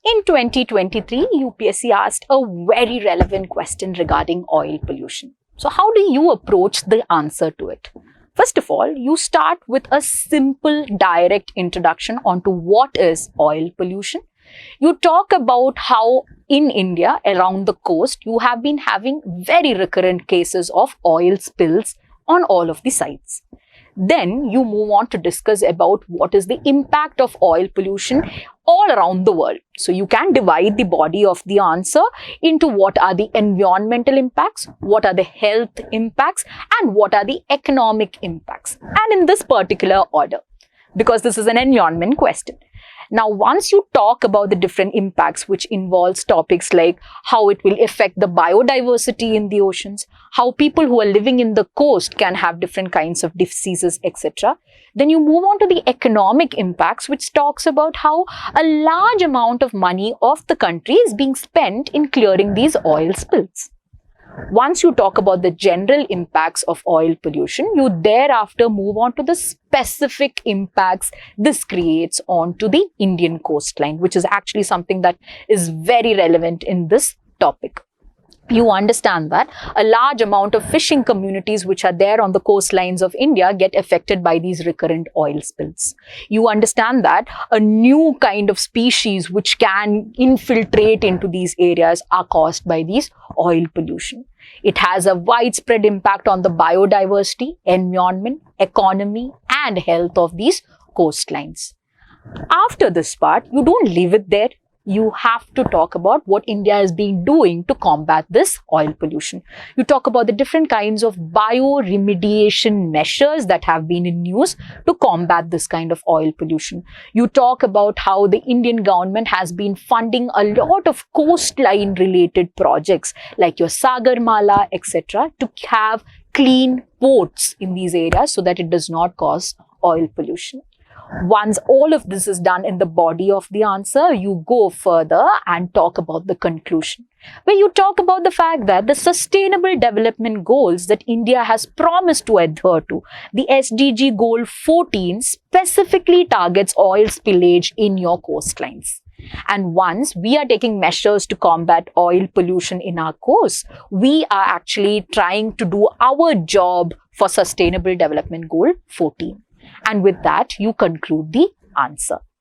In 2023, UPSC asked a very relevant question regarding oil pollution. So how do you approach the answer to it? First of all, you start with a simple, direct introduction onto what is oil pollution. You talk about how in India, around the coast, you have been having very recurrent cases of oil spills on all of the sites. Then you move on to discuss about what is the impact of oil pollution all around the world. So you can divide the body of the answer into what are the environmental impacts, what are the health impacts, and what are the economic impacts. And in this particular order, because this is an environment question. Now, once you talk about the different impacts, which involves topics like how it will affect the biodiversity in the oceans, how people who are living in the coast can have different kinds of diseases, etc. Then you move on to the economic impacts, which talks about how a large amount of money of the country is being spent in clearing these oil spills. Once you talk about the general impacts of oil pollution, you thereafter move on to the specific impacts this creates onto the Indian coastline, which is actually something that is very relevant in this topic. You understand that a large amount of fishing communities which are there on the coastlines of India get affected by these recurrent oil spills. You understand that a new kind of species which can infiltrate into these areas are caused by these oil pollution. It has a widespread impact on the biodiversity, environment, economy, and health of these coastlines. After this part, you don't leave it there. You have to talk about what India has been doing to combat this oil pollution. You talk about the different kinds of bioremediation measures that have been in use to combat this kind of oil pollution. You talk about how the Indian government has been funding a lot of coastline related projects like your Sagarmala, etc. to have clean ports in these areas so that it does not cause oil pollution. Once all of this is done in the body of the answer, you go further and talk about the conclusion, where you talk about the fact that the sustainable development goals that India has promised to adhere to, the SDG goal 14 specifically targets oil spillage in your coastlines. And once we are taking measures to combat oil pollution in our coast, we are actually trying to do our job for Sustainable Development Goal 14. And with that, you conclude the answer.